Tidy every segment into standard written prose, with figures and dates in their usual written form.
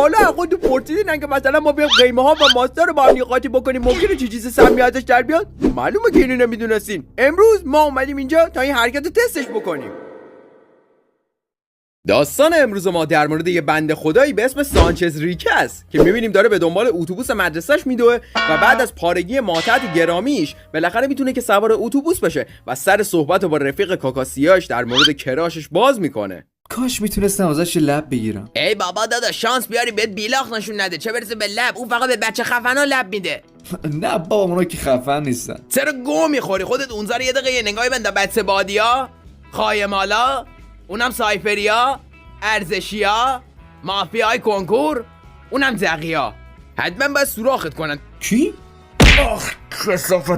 حالا خودتون پرسیدین که مثلا ما بیایم قیمه ها و ماستر رو با هم قاطی بکنیم ممکنه چیز سمی ازش در بیاد؟ معلومه که اینو نمیدونستین. امروز ما اومدیم اینجا تا این حرکت رو تستش بکنیم. داستان امروز ما در مورد یه بنده خدایی به اسم سانچز ریک است که میبینیم داره به دنبال اتوبوس مدرسه‌اش میدوه و بعد از پارگی ماتحت گرامیش بالاخره میتونه که سوار اتوبوس بشه و سر صحبت رو با رفیق کاکاسیاش در مورد کراشش باز میکنه. کاش میتونستم ازش لب بگیرم. ای بابا دادا شانس بیاری بهت بیلاخ نشون نده، چه برسه به لب. اون فقط به بچه خفنا لب میده. نه بابا اونا که خفن نیستن. چرا گو میخوری خودت؟ اونجا یه دقیقه نگاهی بنده. بچه بادیا، خایمالا، اونم سایپریا، ارزشیا، مافیای کنکور، اونم زقیا. حتما باید سوراخت کنن. کی؟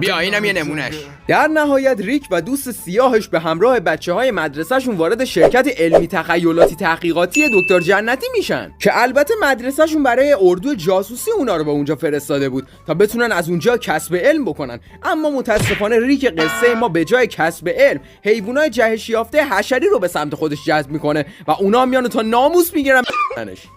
بیا اینم یه نمونش. در نهایت ریک و دوست سیاهش به همراه بچه‌های مدرسه‌شون وارد شرکت علمی تخیلاتی تحقیقاتی دکتر جنتی میشن که البته مدرسه‌شون برای اردو جاسوسی اونا رو به اونجا فرستاده بود تا بتونن از اونجا کسب علم بکنن. اما متاسفانه ریک قصه ما به جای کسب علم حیوانات جهش یافته حشری رو به سمت خودش جذب میکنه و اونا میان تا ناموس میگیرن.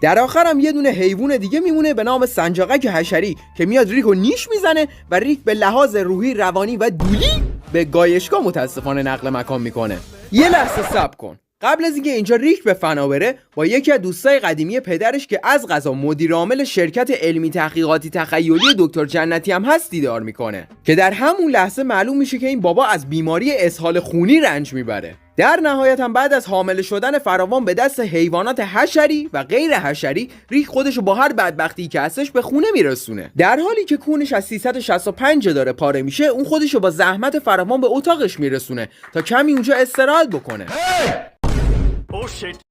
در آخر هم یه دونه حیوان دیگه میمونه به نام سنجاقک حشری که میاد ریکو نیش میزنه و ریک به لحاظ روحی، روانی و دولی به گایشگاه متاسفانه نقل مکان میکنه. یه لحظه صبر کن. قبل از اینکه اینجا ریک به فنا بره با یکی از دوستای قدیمی پدرش که از قضا مدیر عامل شرکت علمی تحقیقاتی تخیلی دکتر جنتی هم هست دیدار میکنه که در همون لحظه معلوم میشه که این بابا از بیماری اسهال خونی رنج میبره. در نهایت هم بعد از حامله شدن فراوان به دست حیوانات حشری و غیر حشری ریک خودشو با هر بدبختی که هستش به خونه میرسونه. در حالی که کونش از 365 داره پاره میشه اون خودشو با زحمت فراوان به اتاقش میرسونه تا کمی اونجا استراحت بکنه.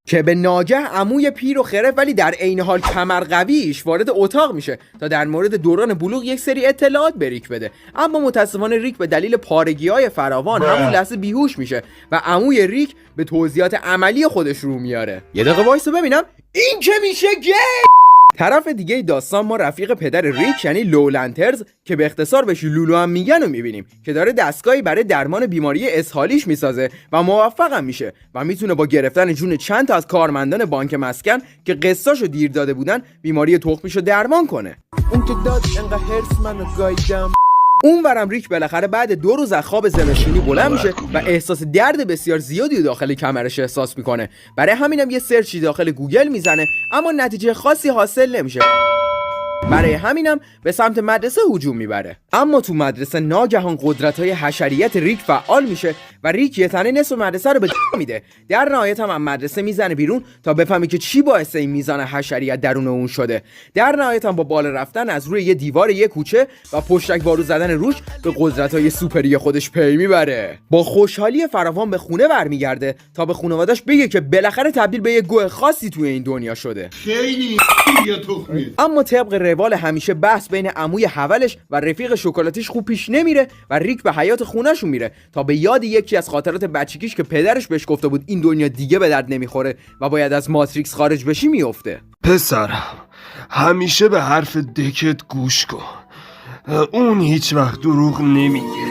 که به ناگه عموی پیر و خرف ولی در عین حال کمر قویش وارد اتاق میشه تا در مورد دوران بلوغ یک سری اطلاعات به ریک بده. اما متاسفانه ریک به دلیل پارگی‌های فراوان همون لحظه بیهوش میشه و عموی ریک به توضیحات عملی خودش رو میاره. یه دقیقه وایسا ببینم. این که میشه گی! طرف دیگه داستان ما رفیق پدر ریک یعنی لولنترز که به اختصار بهش لولو هم میگن و میبینیم که داره دستگاهی برای درمان بیماری اسهالیش میسازه و موفق هم میشه و میتونه با گرفتن جون چند تا از کارمندان بانک مسکن که قسطاشو دیر داده بودن بیماری تخمیشو درمان کنه. اون که داد انقدر هرس منو گایدم. اون ورم ریک بالاخره بعد 2 روز از خواب زمستونی بلند میشه و احساس درد بسیار زیادی داخل کمرش احساس میکنه. برای همینم یه سرچی داخل گوگل میزنه اما نتیجه خاصی حاصل نمیشه. برای همینم به سمت مدرسه هجوم میبره. اما تو مدرسه ناگهان قدرت‌های حشریت ریک فعال میشه و ریک یه تنه نصف مدرسه رو به میده. در نهایت هم مدرسه میزنه بیرون تا بفهمی که چی باعث این میزان حشریت درون اون شده. در نهایت هم با بالا رفتن از روی یه دیوار یه کوچه و پشتک وارو زدن روش به قدرت‌های سوپری خودش پی میبره. با خوشحالی فراوان به خونه برمیگرده تا به خانواده‌اش بگه که بالاخره تبدیل به یه گوه خاصی توی این دنیا شده. خیلی تخمی. اما طبق روال همیشه بحث بین عموی حولش و رفیق شکلاتیش خوب پیش نمیره و ریک به حیات خونه‌شون میره تا به یاد یکی از خاطرات بچگیش که پدرش بهش گفته بود این دنیا دیگه به درد نمیخوره و باید از ماتریکس خارج بشی میفته. پسرم همیشه به حرف دکت گوش کن، اون هیچ وقت دروغ نمیگه.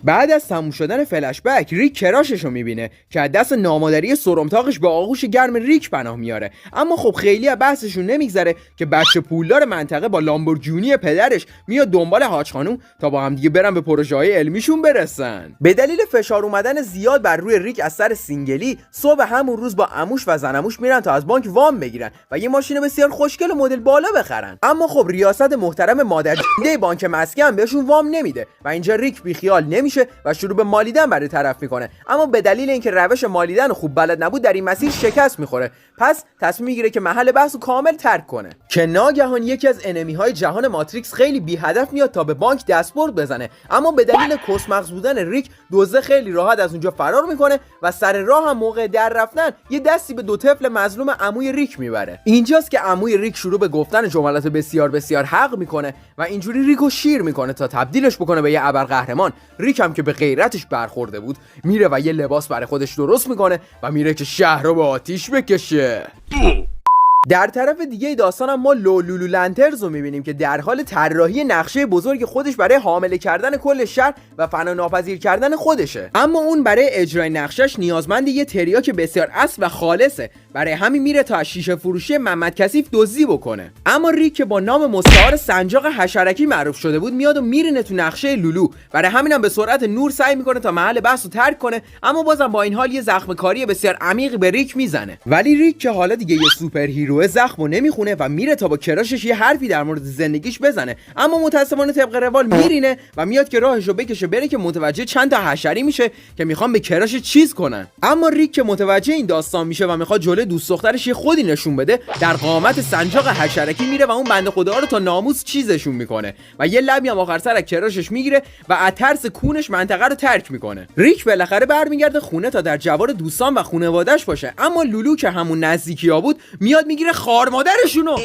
بعد از تموم شدن فلش بک ریک کراشش رو میبینه که از دست نامادری سرمتاقش به آغوش گرم ریک پناه میاره. اما خب خیلی از بحثشون نمیگذره که بچه پولدار منطقه با لامبورگینی پدرش میاد دنبال حاج خانوم تا با هم دیگه برن به پروژه‌های علمیشون برسن. به دلیل فشار اومدن زیاد بر روی ریک از سر سینگلی صبح همون روز با عموش و زنموش میرن تا از بانک وام بگیرن و یه ماشین بسیار خوشگل و مدل بالا بخرن. اما خب ریاست محترم مادر بانک مسکن بهشون وام نمیده و اینجا ریک بیخیال نمیشه و شروع به مالیدن برای طرف میکنه. اما به دلیل اینکه روش مالیدن خوب بلد نبود در این مسیر شکست میخوره. پس تصمیم میگیره که محل بحث رو کامل ترک کنه که ناگهان یکی از انمی های جهان ماتریکس خیلی بی هدف میاد تا به بانک دستبرد بزنه. اما به دلیل کسمغز بودن ریک دزد خیلی راحت از اونجا فرار میکنه و سر راه هم موقع در رفتن یه دستی به 2 طفل مظلوم عموی ریک میبره. اینجاست که عموی ریک شروع به گفتن جملات بسیار بسیار حق میکنه و اینجوری ریکو شیر میکنه تا تبدیلش بکنه به یه ابرقهرمان. ریک هم که به غیرتش برخورده بود میره و یه لباس برای خودش درست میکنه و میره که شهر رو به آتیش بکشه. در طرف دیگه داستان ما لولو لنترز رو میبینیم که در حال طراحی نقشه بزرگ خودش برای حامله کردن کل شهر و فنا ناپذیر کردن خودشه. اما اون برای اجرای نقشش نیازمند یه تریاک بسیار اصل و خالصه. برای همین میره تا شیشه فروشی محمد کثیف دزدی بکنه. اما ریک که با نام مستعار سنجاق حشرکی معروف شده بود میاد و میرینه تو نقشه لولو. برای همینم به سرعت نور سعی میکنه تا محل بحث رو ترک کنه، اما بازم با این حال یه زخم کاری بسیار عمیق به ریک میزنه. ولی ریک که حالا دیگه یه سوپر هیرو زخمو نمیخونه و میره تا با کراشش یه حرفی در مورد زندگیش بزنه، اما متاسفانه طبق روال میرینه و میاد که راهشو بکشه بره که متوجه چند تا حشری میشه که میخوان به کراش چیز کنن. اما ریک که متوجه این داستان میشه و میخواد جلوی دوست دخترش یه خودی نشون بده، در قامت سنجاق حشرکی میره و اون بنده خدا رو تا ناموس چیزشون میکنه و یه لبی هم آخر سر از کراشش میگیره و از ترس کونش منطقه رو ترک میکنه. ریک بالاخره برمیگرده خونه تا در جوار دوستان و خانواده‌اش باشه، اما لولو که همون نزدیکیا بود میاد میگیره خار مادرشونو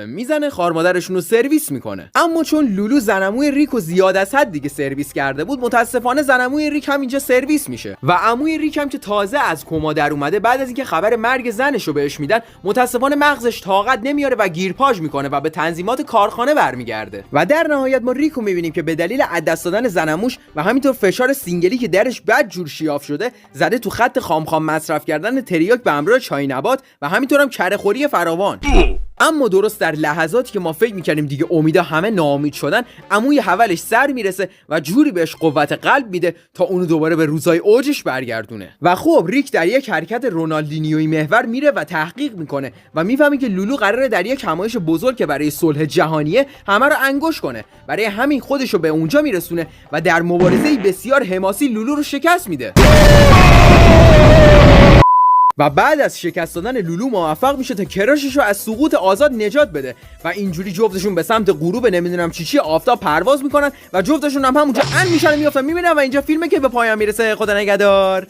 میزنه، خار مادرشونو سرویس میکنه. اما چون لولو زنموی ریکو زیاد از حد دیگه سرویس کرده بود، متاسفانه زنموی ریک هم اینجا سرویس میشه و عموی ریک هم که تازه از کما در اومده بعد از اینکه خبر مرگ زنشو بهش میدن، متاسفانه مغزش طاقت نمیاره و گیرپاژ میکنه و به تنظیمات کارخانه برمیگرده. و در نهایت ما ریکو میبینیم که به دلیل از دست دادن زنموش و همینطور فشار سینگلی که درش بد جور شیاف شده، زده تو خط خام مصرف کردن تریاک به همراه چای نبات و همینطور هم کره‌خوری فراوان. اما درست در لحظاتی که ما فکر میکنیم دیگه امیدا همه ناامید شدن، عموی حولش سر میرسه و جوری بهش قوت قلب میده تا اونو دوباره به روزای اوجش برگردونه. و خب ریک در یک حرکت رونالدینیویی محور میره و تحقیق میکنه و میفهمه که لولو قراره در یک همایش بزرگ که برای صلح جهانیه همه رو انگوش کنه. برای همین خودشو به اونجا میرسونه و در مبارزه‌ای بسیار حماسی لولو رو شکست میده. و بعد از شکست دادن لولو موفق میشه تا کراشش رو از سقوط آزاد نجات بده و اینجوری جفتشون به سمت غروب نمیدونم چی آفتاب پرواز میکنن و جفتشون هم همونجا ان میشن میافتن میبینن و اینجا فیلمه که به پایان میرسه. خدا نگهدار.